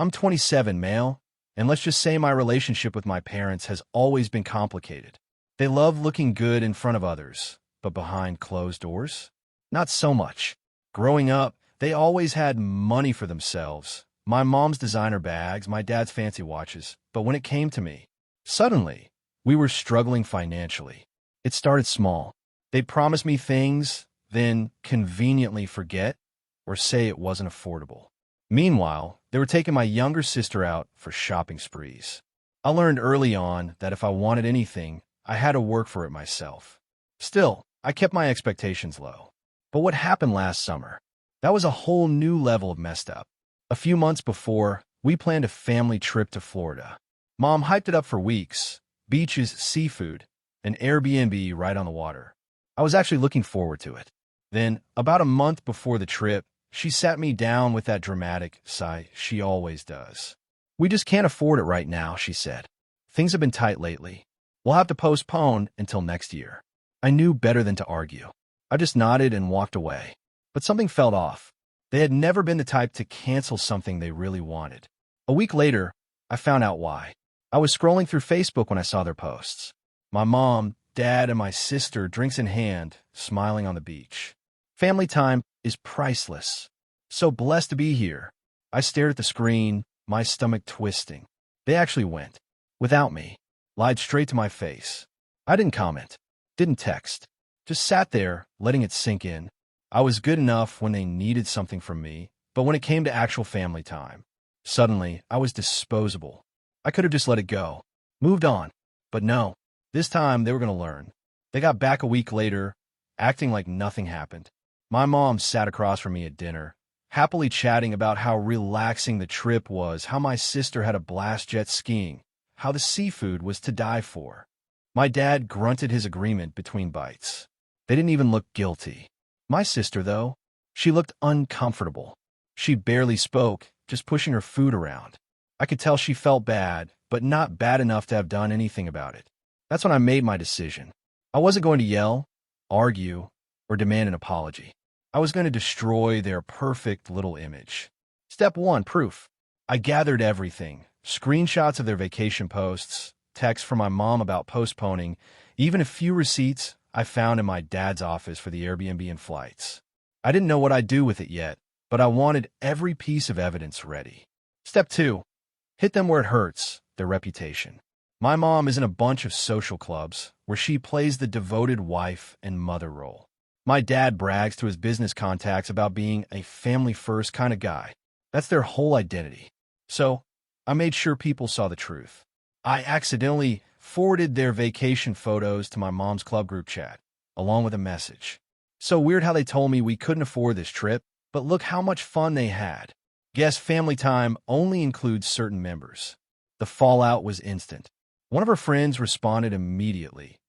I'm 27, male, and let's just say my relationship with my parents has always been complicated. They love looking good in front of others, but behind closed doors? Not so much. Growing up, they always had money for themselves. My mom's designer bags, my dad's fancy watches. But when it came to me, suddenly, we were struggling financially. It started small. They'd promise me things, then conveniently forget or say it wasn't affordable. Meanwhile, they were taking my younger sister out for shopping sprees. I learned early on that if I wanted anything, I had to work for it myself. Still, I kept my expectations low. But what happened last summer? That was a whole new level of messed up. A few months before, we planned a family trip to Florida. Mom hyped it up for weeks. Beaches, seafood, an Airbnb right on the water. I was actually looking forward to it. Then, about a month before the trip, she sat me down with that dramatic sigh she always does. "We just can't afford it right now," she said. "Things have been tight lately. We'll have to postpone until next year." I knew better than to argue. I just nodded and walked away. But something felt off. They had never been the type to cancel something they really wanted. A week later, I found out why. I was scrolling through Facebook when I saw their posts. My mom, dad, and my sister, drinks in hand, smiling on the beach. Family time is priceless. So blessed to be here. I stared at the screen, my stomach twisting. They actually went. Without me. Lied straight to my face. I didn't comment. Didn't text. Just sat there, letting it sink in. I was good enough when they needed something from me, but when it came to actual family time, suddenly I was disposable. I could have just let it go. Moved on. But no. This time they were going to learn. They got back a week later, acting like nothing happened. My mom sat across from me at dinner, happily chatting about how relaxing the trip was, how my sister had a blast jet skiing, how the seafood was to die for. My dad grunted his agreement between bites. They didn't even look guilty. My sister, though, she looked uncomfortable. She barely spoke, just pushing her food around. I could tell she felt bad, but not bad enough to have done anything about it. That's when I made my decision. I wasn't going to yell, argue, or demand an apology. I was going to destroy their perfect little image. Step 1, proof. I gathered everything. Screenshots of their vacation posts, texts from my mom about postponing, even a few receipts I found in my dad's office for the Airbnb and flights. I didn't know what I'd do with it yet, but I wanted every piece of evidence ready. Step 2, hit them where it hurts, their reputation. My mom is in a bunch of social clubs where she plays the devoted wife and mother role. My dad brags to his business contacts about being a family-first kind of guy. That's their whole identity. So, I made sure people saw the truth. I accidentally forwarded their vacation photos to my mom's club group chat, along with a message. So weird how they told me we couldn't afford this trip, but look how much fun they had. Guess family time only includes certain members. The fallout was instant. One of her friends responded immediately.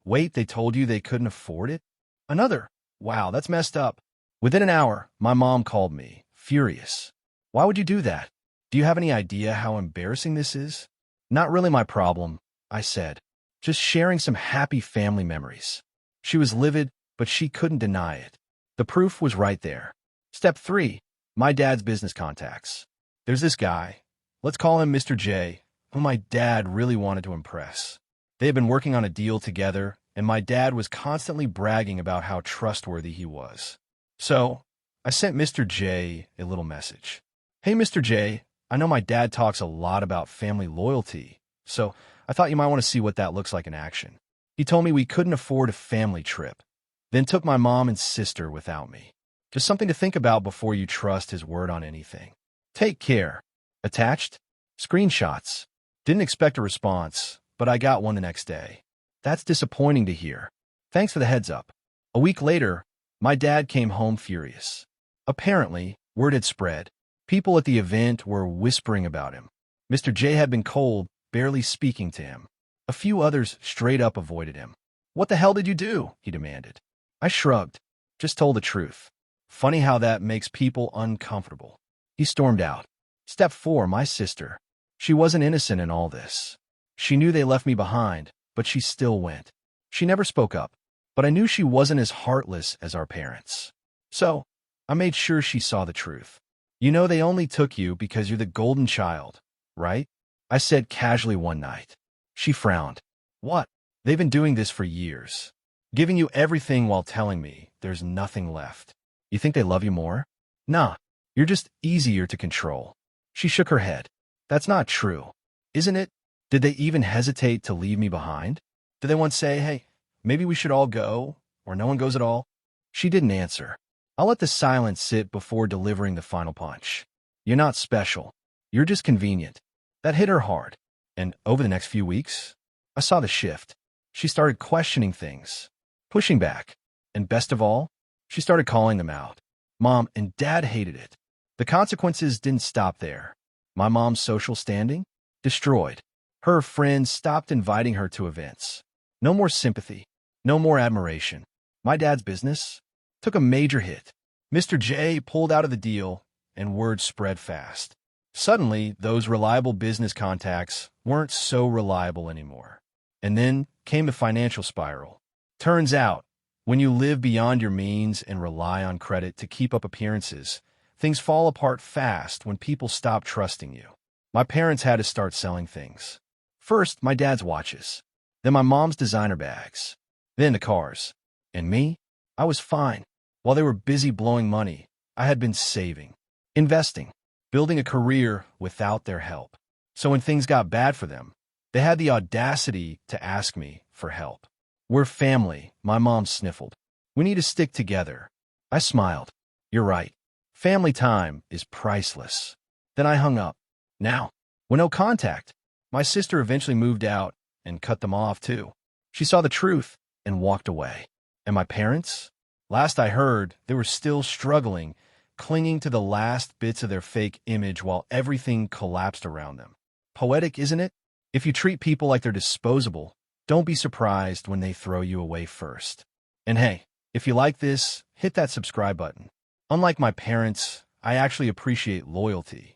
"Wait, they told you they couldn't afford it?" Another, "Wow, that's messed up." Within an hour, my mom called me, furious. "Why would you do that? Do you have any idea how embarrassing this is?" "Not really my problem," I said. "Just sharing some happy family memories." She was livid, but she couldn't deny it. The proof was right there. Step 3, my dad's business contacts. There's this guy, let's call him Mr. J, who my dad really wanted to impress. They had been working on a deal together, and my dad was constantly bragging about how trustworthy he was. So, I sent Mr. J a little message. "Hey, Mr. J, I know my dad talks a lot about family loyalty, so I thought you might want to see what that looks like in action." He told me we couldn't afford a family trip, then took my mom and sister without me. Just something to think about before you trust his word on anything. Take care. Attached? Screenshots. Didn't expect a response, but I got one the next day. That's disappointing to hear. Thanks for the heads up. A week later, my dad came home furious. Apparently, word had spread. People at the event were whispering about him. Mr. J had been cold, barely speaking to him. A few others straight up avoided him. "What the hell did you do?" he demanded. I shrugged. Just told the truth. Funny how that makes people uncomfortable. He stormed out. Step 4, my sister. She wasn't innocent in all this. She knew they left me behind, but she still went. She never spoke up, but I knew she wasn't as heartless as our parents. So, I made sure she saw the truth. You know they only took you because you're the golden child, right? I said casually one night. She frowned. What? They've been doing this for years. Giving you everything while telling me there's nothing left. You think they love you more? Nah, you're just easier to control. She shook her head. That's not true. Isn't it? Did they even hesitate to leave me behind? Did they once say, hey, maybe we should all go, or no one goes at all? She didn't answer. I'll let the silence sit before delivering the final punch. You're not special. You're just convenient. That hit her hard. And over the next few weeks, I saw the shift. She started questioning things, pushing back. And best of all, she started calling them out. Mom and Dad hated it. The consequences didn't stop there. My mom's social standing? Destroyed. Her friends stopped inviting her to events. No more sympathy. No more admiration. My dad's business took a major hit. Mr. J pulled out of the deal, and word spread fast. Suddenly, those reliable business contacts weren't so reliable anymore. And then came a financial spiral. Turns out, when you live beyond your means and rely on credit to keep up appearances, things fall apart fast when people stop trusting you. My parents had to start selling things. First, my dad's watches. Then my mom's designer bags. Then the cars. And me? I was fine. While they were busy blowing money, I had been saving, investing, building a career without their help. So when things got bad for them, they had the audacity to ask me for help. We're family, my mom sniffled. We need to stick together. I smiled. You're right. Family time is priceless. Then I hung up. Now, with no contact, my sister eventually moved out and cut them off too. She saw the truth and walked away. And my parents? Last I heard, they were still struggling, clinging to the last bits of their fake image while everything collapsed around them. Poetic, isn't it? If you treat people like they're disposable, don't be surprised when they throw you away first. And hey, if you like this, hit that subscribe button. Unlike my parents, I actually appreciate loyalty.